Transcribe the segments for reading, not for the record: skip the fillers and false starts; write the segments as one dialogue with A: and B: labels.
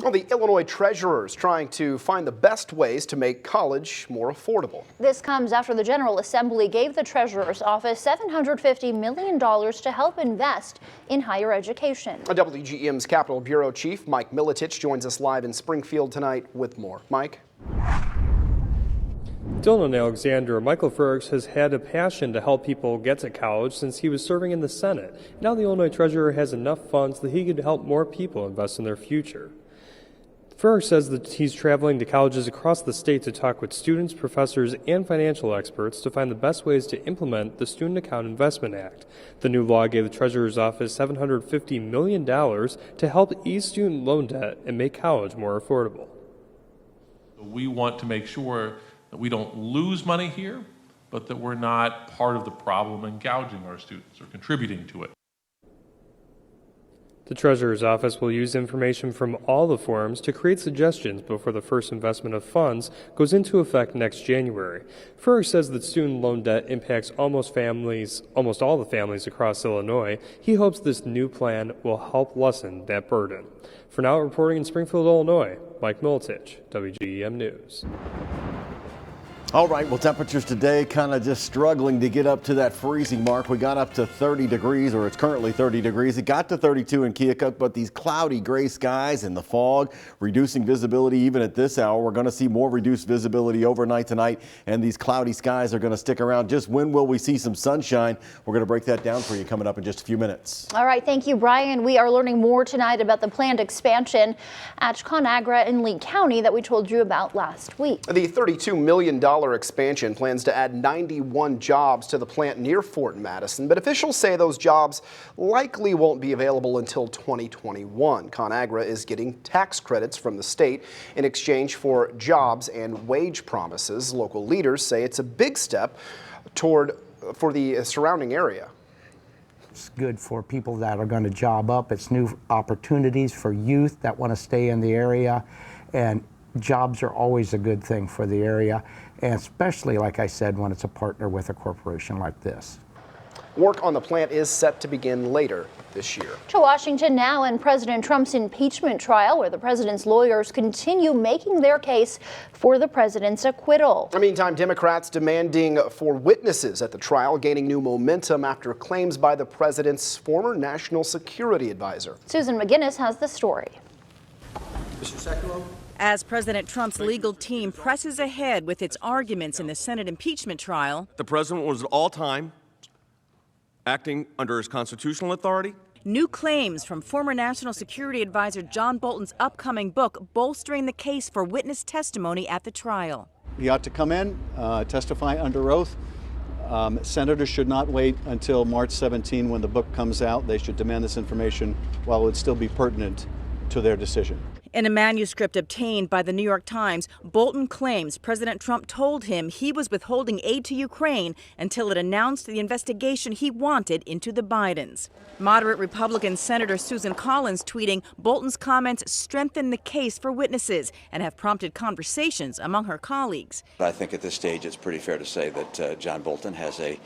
A: Well, the Illinois treasurer is trying to find the best ways to make college more affordable.
B: This comes after the General Assembly gave the treasurer's office $750 million to help invest in higher education.
A: WGEM's Capitol Bureau Chief Mike Militich joins us live in Springfield tonight with more. Mike?
C: Dylan Alexander, Michael Fergs has had a passion to help people get to college since he was serving in the Senate. Now the Illinois treasurer has enough funds that he could help more people invest in their future. Fergs says that he's traveling to colleges across the state to talk with students, professors, and financial experts to find the best ways to implement the Student Account Investment Act. The new law gave the treasurer's office $750 million to help ease student loan debt and make college more affordable.
D: We want to make sure that we don't lose money here, but that we're not part of the problem and gouging our students or contributing to it.
C: The treasurer's office will use information from all the forms to create suggestions before the first investment of funds goes into effect next January. Ferg says that student loan debt impacts almost all the families across Illinois. He hopes this new plan will help lessen that burden. For now, reporting in Springfield, Illinois, Mike Militich, WGEM News.
E: All right, well, temperatures today kind of just struggling to get up to that freezing mark. We got up to 30 degrees, or it's currently 30 degrees. It got to 32 in Keokuk, but these cloudy gray skies and the fog reducing visibility even at this hour. We're going to see more reduced visibility overnight tonight, and these cloudy skies are going to stick around. Just when will we see some sunshine? We're going to break that down for you coming up in just a few minutes.
B: All right, thank you, Brian. We are learning more tonight about the planned expansion at ConAgra in Lee County that we told you about last week.
A: The $32 million expansion plans to add 91 jobs to the plant near Fort Madison, but officials say those jobs likely won't be available until 2021. ConAgra is getting tax credits from the state in exchange for jobs and wage promises. Local leaders say it's a big step for the surrounding area.
F: It's good for people that are going to job up. It's new opportunities for youth that want to stay in the area, and jobs are always a good thing for the area, and especially, like I said, when it's a partner with a corporation like this.
A: Work on the plant is set to begin later this year.
B: To Washington now, and President Trump's impeachment trial, where the president's lawyers continue making their case for the president's acquittal.
A: In the meantime, Democrats demanding for witnesses at the trial gaining new momentum after claims by the president's former national security advisor.
B: Susan McGinnis has the story.
G: Mr. Sekulow?
H: As President Trump's legal team presses ahead with its arguments in the Senate impeachment trial,
G: The president was at all time acting under his constitutional authority.
H: new claims from former National Security Advisor John Bolton's upcoming book bolstering the case for witness testimony at the trial.
I: He ought to come in, testify under oath. Senators should not wait until March 17 when the book comes out. They should demand this information while it would still be pertinent to their decision.
H: In a manuscript obtained by the New York Times, Bolton claims President Trump told him he was withholding aid to Ukraine until it announced the investigation he wanted into the Bidens. Moderate Republican Senator Susan Collins tweeting, Bolton's comments strengthen the case for witnesses and have prompted conversations among her colleagues.
J: I think at this stage it's pretty fair to say that John Bolton has a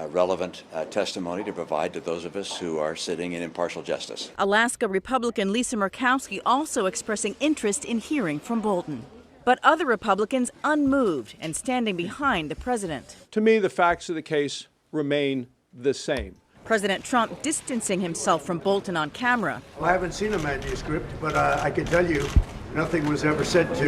J: relevant testimony to provide to those of us who are sitting in impartial justice.
H: Alaska Republican Lisa Murkowski also expressing interest in hearing from Bolton. But other Republicans unmoved and standing behind the president.
K: To me, the facts of the case remain the same.
H: President Trump distancing himself from Bolton on camera.
L: Well, I haven't seen a manuscript, but I can tell you nothing was ever said to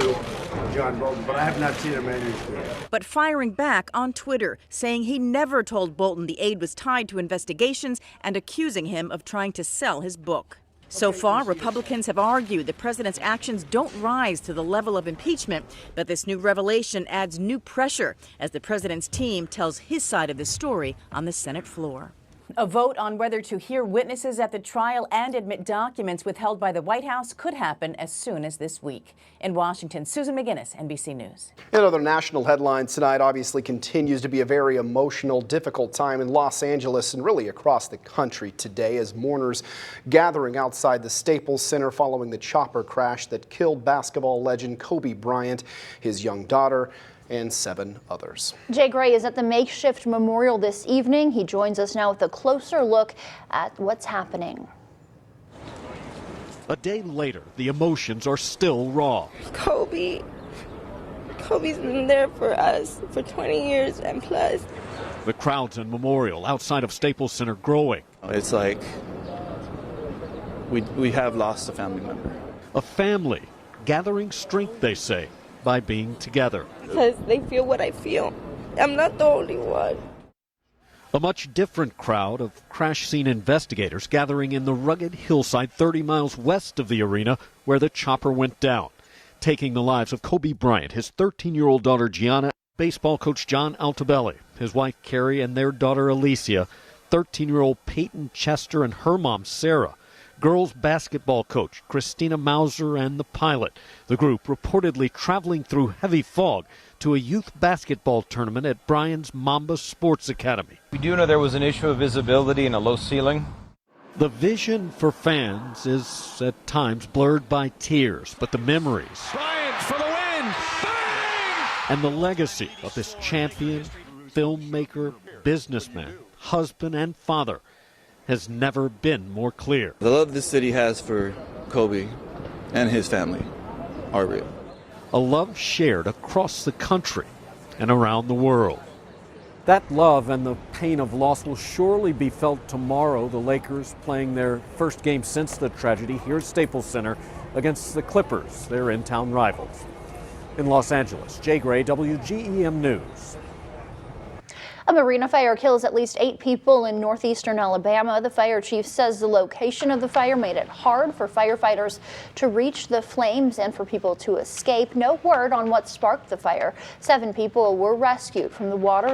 L: John Bolton, but I have not seen a manuscript.
H: But firing back on Twitter, saying he never told Bolton the aid was tied to investigations and accusing him of trying to sell his book. So far, Republicans have argued the president's actions don't rise to the level of impeachment, but this new revelation adds new pressure as the president's team tells his side of the story on the Senate floor.
M: A vote on whether to hear witnesses at the trial and admit documents withheld by the White House could happen as soon as this week. In Washington, Susan McGinnis, NBC News.
A: In other national headlines tonight, obviously continues to be a very emotional, difficult time in Los Angeles and really across the country today as mourners gathering outside the Staples Center following the chopper crash that killed basketball legend Kobe Bryant, his young daughter, and 7 others.
B: Jay Gray is at the makeshift memorial this evening. He joins us now with a closer look at what's happening.
N: A day later, the emotions are still raw.
O: Kobe's been there for us for 20 years and plus.
N: The crowds and memorial outside of Staples Center growing.
P: It's like we have lost a family member.
N: A family gathering strength, they say, by being together.
O: Because they feel what I feel. I'm not the only one.
N: A much different crowd of crash scene investigators gathering in the rugged hillside 30 miles west of the arena where the chopper went down, taking the lives of Kobe Bryant, his 13-year-old daughter Gianna, baseball coach John Altobelli, his wife Carrie, and their daughter Alicia, 13-year-old Peyton Chester and her mom Sarah, girls basketball coach Christina Mauser, and the pilot. The group reportedly traveling through heavy fog to a youth basketball tournament at Bryant's Mamba Sports Academy.
Q: We do know there was an issue of visibility and a low ceiling.
N: The vision for fans is at times blurred by tears, but the memories
Q: Bryant for the win! Bang!
N: And the legacy of this champion, filmmaker, businessman, husband, and father has never been more clear.
P: The love this city has for Kobe and his family are real.
N: A love shared across the country and around the world.
R: That love and the pain of loss will surely be felt tomorrow. The Lakers playing their first game since the tragedy here at Staples Center against the Clippers, their in-town rivals. In Los Angeles, Jay Gray, WGEM News.
B: A marina fire kills at least 8 people in northeastern Alabama. The fire chief says the location of the fire made it hard for firefighters to reach the flames and for people to escape. No word on what sparked the fire. 7 people were rescued from the water